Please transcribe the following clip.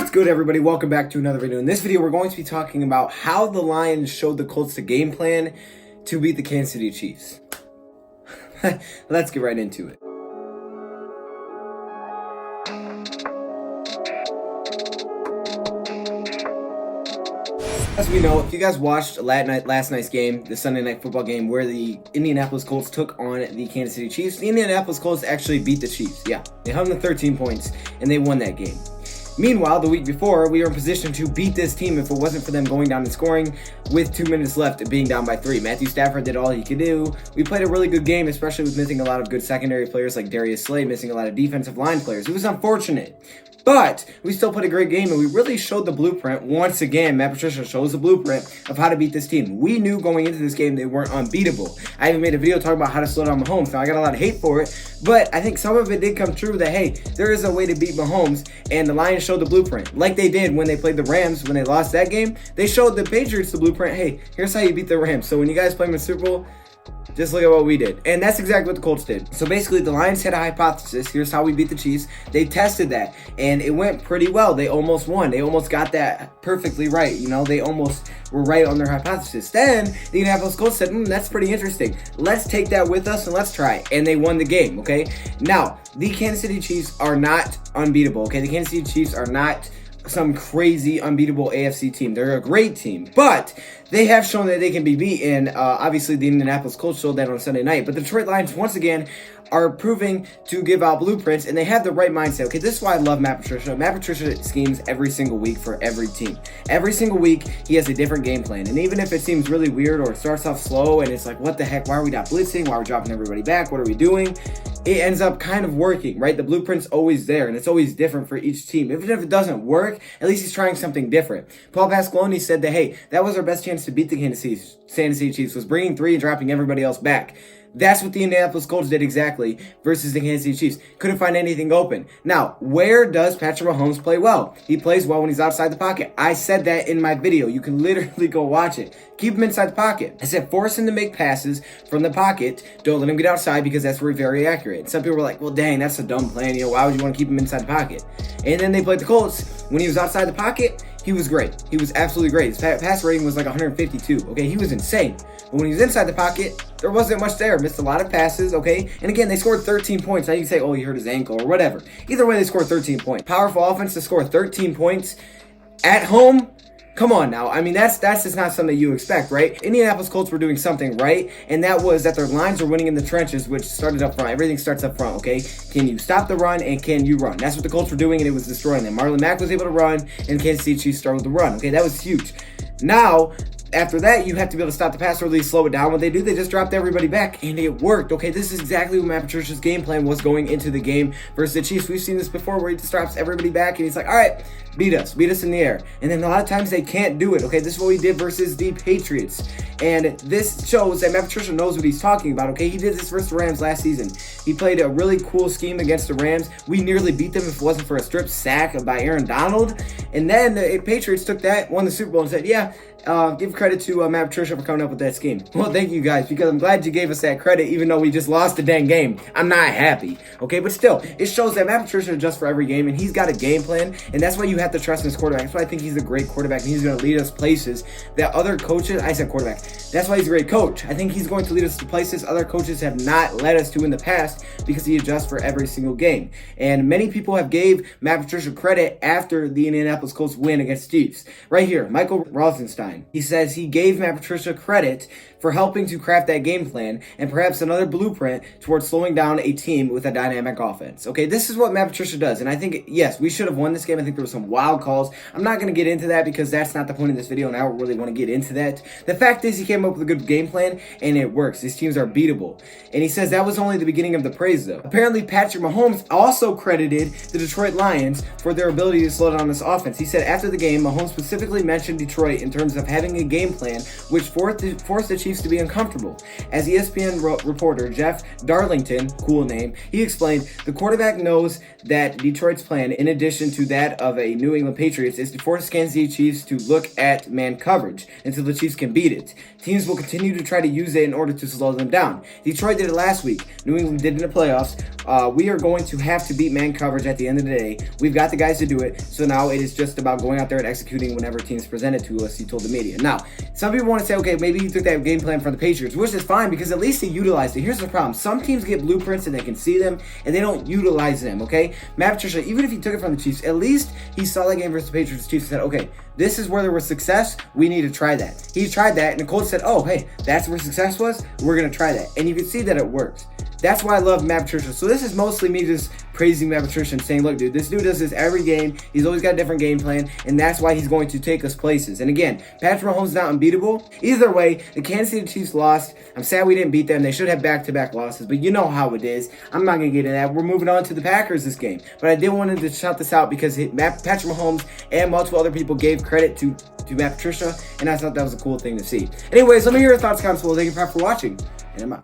What's good, everybody? Welcome back to another video. In this video, we're going to be talking about how the Lions showed the Colts the game plan to beat the Kansas City Chiefs. Let's get right into it. As we know, if you guys watched last night's game, the Sunday Night Football game, where the Indianapolis Colts took on the Kansas City Chiefs, the Indianapolis Colts actually beat the Chiefs. Yeah, they held them to 13 points, and they won that game. Meanwhile, the week before, we were in position to beat this team if it wasn't for them going down and scoring with 2 minutes left and being down by 3. Matthew Stafford did all he could do. We played a really good game, especially with missing a lot of good secondary players like Darius Slay, missing a lot of defensive line players. It was unfortunate. But we still played a great game, and we really showed the blueprint. Once again, Matt Patricia shows the blueprint of how to beat this team. We knew going into this game they weren't unbeatable. I even made a video talking about how to slow down Mahomes. Now, I got a lot of hate for it, but I think some of it did come true that, hey, there is a way to beat Mahomes, and the Lions showed the blueprint. Like they did when they played the Rams, when they lost that game, they showed the Patriots the blueprint. Hey, here's how you beat the Rams. So when you guys play in the Super Bowl, just look at what we did. And that's exactly what the Colts did. So basically, the Lions had a hypothesis. Here's how we beat the Chiefs. They tested that, and it went pretty well. They almost won. They almost got that perfectly right. You know, they almost were right on their hypothesis. Then, the Indianapolis Colts said, that's pretty interesting. Let's take that with us, and let's try it. And they won the game, okay? Now, the Kansas City Chiefs are not unbeatable, okay? The Kansas City Chiefs are not some crazy unbeatable AFC team. They're a great team, but they have shown that they can be beaten. Obviously, the Indianapolis Colts showed that on Sunday night, but the Detroit Lions, once again, are proving to give out blueprints, and they have the right mindset. Okay, this is why I love Matt Patricia. Matt Patricia schemes every single week for every team. Every single week, he has a different game plan, and even if it seems really weird or it starts off slow and it's like, what the heck, why are we not blitzing? Why are we dropping everybody back? What are we doing? It ends up kind of working, right? The blueprint's always there, and it's always different for each team. Even if it doesn't work, at least he's trying something different. Paul Pasqualoni said that, hey, that was our best chance to beat the Kansas City Chiefs, was bringing 3 and dropping everybody else back. That's what the Indianapolis Colts did exactly versus the Kansas City Chiefs. Couldn't find anything open. Now, where does Patrick Mahomes play well? He plays well when he's outside the pocket. I said that in my video. You can literally go watch it. Keep him inside the pocket. I said force him to make passes from the pocket. Don't let him get outside because that's where he's very accurate. Some people were like, well, dang, that's a dumb plan. You know, why would you want to keep him inside the pocket? And then they played the Colts. When he was outside the pocket, he was great. He was absolutely great. His pass rating was like 152. Okay, he was insane. But when he was inside the pocket, there wasn't much there. Missed a lot of passes, okay? And again, they scored 13 points. Now you can say, oh, he hurt his ankle or whatever. Either way, they scored 13 points. Powerful offense to score 13 points at home. Come on now. I mean, that's just not something you expect, right? Indianapolis Colts were doing something right, and that was that their lines were winning in the trenches, which started up front. Everything starts up front, okay? Can you stop the run, and can you run? That's what the Colts were doing, and it was destroying them. Marlon Mack was able to run, and Kansas City Chiefs struggled to run, okay? That was huge. Now, after that, you have to be able to stop the pass or at least slow it down. What they do, they just dropped everybody back, and it worked. Okay, this is exactly what Matt Patricia's game plan was going into the game versus the Chiefs. We've seen this before where he just drops everybody back, and he's like, all right, beat us in the air. And then a lot of times they can't do it. Okay, this is what we did versus the Patriots. And this shows that Matt Patricia knows what he's talking about. Okay, he did this versus the Rams last season. He played a really cool scheme against the Rams. We nearly beat them if it wasn't for a strip sack by Aaron Donald. And then the Patriots took that, won the Super Bowl, and said, yeah, give credit to Matt Patricia for coming up with that scheme. Well, thank you guys, because I'm glad you gave us that credit, even though we just lost the dang game. I'm not happy, okay? But still, it shows that Matt Patricia adjusts for every game, and he's got a game plan, and that's why you have to trust in his quarterback. That's why I think he's a great quarterback, and he's going to lead us places that other coaches, I said quarterback, that's why he's a great coach. I think he's going to lead us to places other coaches have not led us to in the past because he adjusts for every single game. And many people have gave Matt Patricia credit after the Indianapolis Colts win against Chiefs. Right here, Michael Rosenstein. He says he gave Matt Patricia credit for helping to craft that game plan and perhaps another blueprint towards slowing down a team with a dynamic offense. Okay, this is what Matt Patricia does, and I think, yes, we should have won this game. I think there were some wild calls. I'm not going to get into that because that's not the point of this video, and I don't really want to get into that. The fact is he came up with a good game plan, and it works. These teams are beatable. And he says that was only the beginning of the praise, though. Apparently, Patrick Mahomes also credited the Detroit Lions for their ability to slow down this offense. He said after the game, Mahomes specifically mentioned Detroit in terms of having a game plan which forced the Chiefs Chiefs to be uncomfortable. As ESPN reporter Jeff Darlington, cool name, he explained, the quarterback knows that Detroit's plan, in addition to that of a New England Patriots, is to force Kansas City Chiefs to look at man coverage until the Chiefs can beat it. Teams will continue to try to use it in order to slow them down. Detroit did it last week. New England did it in the playoffs. We are going to have to beat man coverage at the end of the day. We've got the guys to do it, so now it is just about going out there and executing whenever teams present it to us, he told the media. Now, some people want to say, okay, maybe he took that game plan from the Patriots, which is fine because at least he utilized it. Here's the problem. Some teams get blueprints and they can see them, and they don't utilize them, okay? Matt Patricia, even if he took it from the Chiefs, at least he saw that game versus the Patriots. The Chiefs said, okay, this is where there was success. We need to try that. He tried that, and the Colts said, oh, hey, that's where success was. We're going to try that. And you can see that it works. That's why I love Matt Patricia. So this is mostly me just praising Matt Patricia and saying, look, dude, this dude does this every game. He's always got a different game plan, and that's why he's going to take us places. And again, Patrick Mahomes is not unbeatable. Either way, the Kansas City Chiefs lost. I'm sad we didn't beat them. They should have back-to-back losses, but you know how it is. I'm not going to get into that. We're moving on to the Packers this game. But I did want to shout this out because Patrick Mahomes and multiple other people gave credit to Matt Patricia, and I thought that was a cool thing to see. Anyways, let me hear your thoughts, comments below. Thank you for watching, and I'm out.